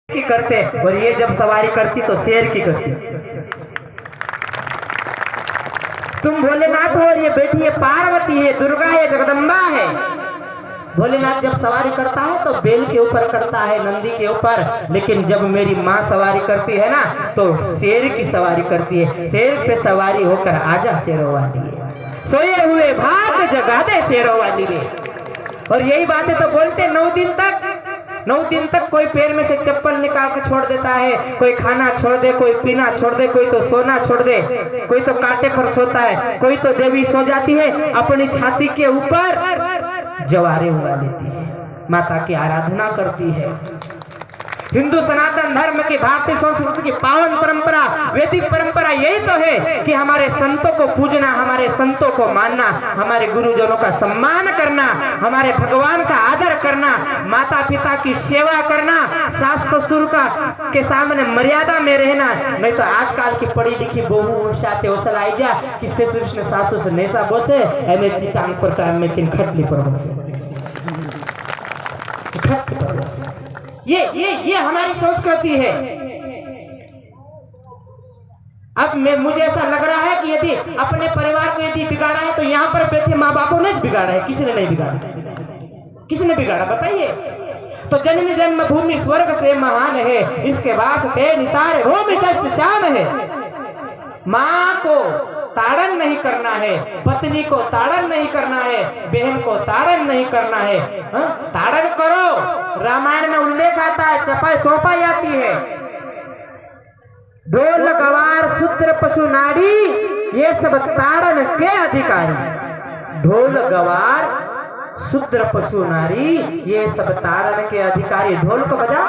की करते, और ये जब सवारी करती तो शेर की करती। तुम भोलेनाथ हो और ये बेटी है पार्वती है, दुर्गा है, जगदम्बा है। भोलेनाथ जब सवारी करता है तो बेल के ऊपर करता है, नंदी के ऊपर, लेकिन जब मेरी माँ सवारी करती है ना तो शेर की सवारी करती है। शेर पे सवारी होकर आजा शेरों वाली, सोए हुए भाग जगा दे शेरों वाली रे। और यही बातें तो बोलते 9 दिन तक। 9 दिन तक कोई पैर में से चप्पल निकाल के छोड़ देता है, कोई खाना छोड़ दे, कोई पीना छोड़ दे, कोई तो सोना छोड़ दे, कोई तो कांटे पर सोता है, कोई तो देवी सो जाती है अपनी छाती के ऊपर जवारे उड़ा लेती है, माता की आराधना करती है। हिंदू सनातन धर्म की भारतीय संस्कृति की पावन परंपरा, वैदिक परंपरा यही तो है कि हमारे संतों को पूजना, हमारे संतों को मानना, हमारे गुरुजनों का सम्मान करना, हमारे भगवान का आदर करना, माता पिता की सेवा करना, सास ससुर का के सामने मर्यादा में रहना। नहीं तो आजकल की पढ़ी लिखी बहू साथे हौसला जा कि श्री कृष्ण सासु से नैसा बोसे एने चितांग पर टाइम में किन खटली पर बसे। ये हमारी संस्कृति है। अब मुझे ऐसा लग रहा है कि यदि अपने परिवार को यदि बिगाड़ा है तो यहाँ पर बैठे माँ बापों ने बिगाड़ा है, किसी ने नहीं बिगाड़ा। किसने बिगाड़ा बताइए? तो जननी जन्मभूमि स्वर्ग से महान है, इसके वास्ते निसार भूमि सच श्याम है। माँ को ताड़न नहीं करना है, पत्नी को ताड़न नहीं करना है, बहन को ताड़न नहीं करना है। ताड़न करो, रामायण में उल्लेख आता है, चौपाई आती है। ढोल गवार शूद्र पशु नाड़ी ये सब ताड़न के अधिकारी। ढोल गवार शूद्र पशु नारी ये सब ताड़न के अधिकारी। ढोल को बजा,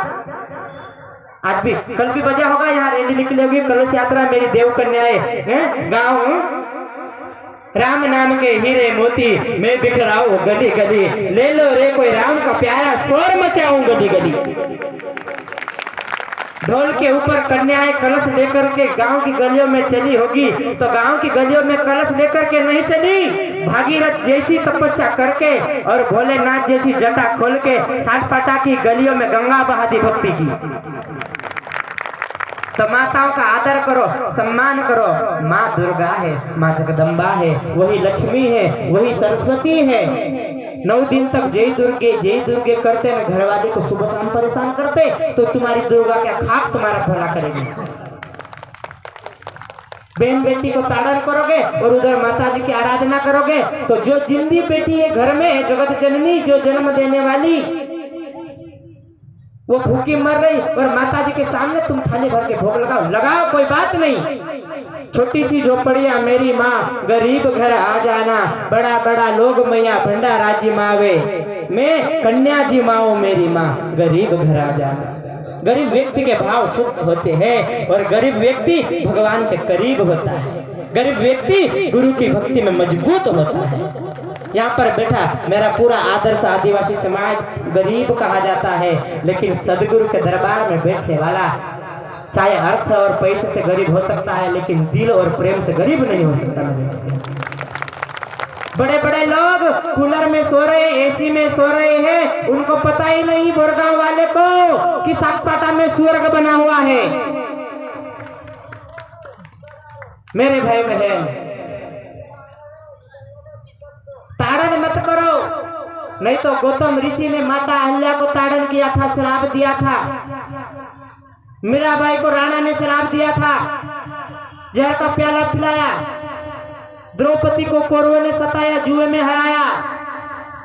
आज भी कल भी बजा होगा, यहाँ रैली निकली होगी, कलश यात्रा मेरी देव कन्याएं गाँव राम नाम के हीरे मोती मैं बिखराऊं गली गली, ले लो रे कोई राम का प्यारा शोर मचाऊं गली गली। ढोल के ऊपर कन्याएं कलश लेकर के गांव की गलियों में चली होगी, तो गांव की गलियों में कलश लेकर के नहीं चली, भागीरथ जैसी तपस्या करके और भोलेनाथ जैसी जटा खोल के सातपाटा की गलियों में गंगा बहादी भक्ति की। तो माताओं का आदर करो, सम्मान करो। माँ दुर्गा है, माँ जगदम्बा है, वही लक्ष्मी है, वही सरस्वती है। 9 दिन तक जय दुर्गे करते न घरवाली को सुबह शाम परेशान करते, तो तुम्हारी दुर्गा क्या खाक तुम्हारा भला करेगी। बहन बेटी को ताड़न करोगे और उधर माता जी की आराधना करोगे, तो जो जिंदी बेटी है घर में, जगत जननी जो जन्म देने वाली, वो भूखी मर रही और माता जी के सामने तुम थाली भर के भोग लगाओ, कोई बात नहीं। छोटी सी झोपड़िया मेरी माँ, गरीब घर आ जाना, बड़ा बड़ा लोग मैया भंडारा जी मावे, मैं कन्या जी माओ मेरी माँ, गरीब घर आ जाना। गरीब व्यक्ति के भाव शुद्ध होते हैं और गरीब व्यक्ति भगवान के करीब होता है, गरीब व्यक्ति गुरु की भक्ति में मजबूत होता है। यहाँ पर बैठा मेरा पूरा आदर्श आदिवासी समाज गरीब कहा जाता है, लेकिन सदगुरु के दरबार में बैठने वाला चाहे अर्थ और पैसे से गरीब हो सकता है, लेकिन दिल और प्रेम से गरीब नहीं हो सकता। बड़े बड़े लोग कूलर में सो रहे, एसी में सो रहे हैं, उनको पता ही नहीं बोरगांव वाले को कि सातपाटा में स्वर्ग बना हुआ है। मेरे भाई बहन, ताड़न मत करो, नहीं तो गौतम ऋषि ने माता अहल्या को ताड़न किया था, श्राप दिया था। मीराबाई को राणा ने श्राप दिया था, जहर का प्याला पिलाया। द्रौपदी को कौरवों ने सताया, जुए में हराया।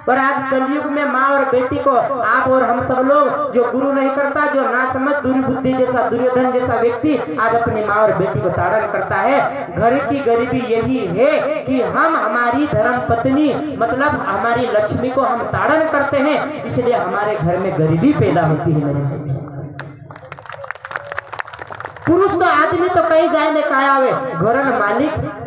और आज कलयुग में माँ और बेटी को आप और हम सब लोग, जो गुरु नहीं करता, जो ना समझ दुर्बुद्धि जैसा दुर्योधन जैसा व्यक्ति आज अपनी माँ और बेटी को ताड़न करता है। घर की गरीबी यही है कि हम हमारी धर्म पत्नी मतलब हमारी लक्ष्मी को हम ताड़न करते हैं, इसलिए हमारे घर में गरीबी पैदा होती है। मेरे भाई, पुरुष तो आदमी तो कहीं जाए ने काया हुए, घरन मालिक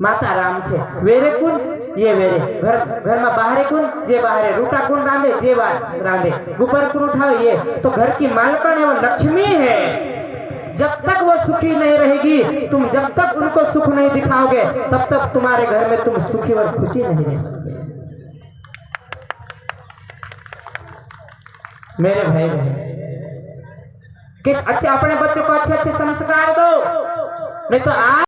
माता राम छे। वेरे कुन ये वेरे घर में बाहरे कुन जे बाहरे, रूटा कुन रांधे जे रांधे, गुबर कुन उठाओ ये, तो घर की मालकन है वो लक्ष्मी है। जब तक वो सुखी नहीं रहेगी, तुम जब तक उनको सुख नहीं दिखाओगे, तब तक तुम्हारे घर में तुम सुखी और खुशी नहीं रह सकते। मेरे भाई बहन, कि अच्छे अपने बच्चों को अच्छे अच्छे संस्कार दो, नहीं तो आज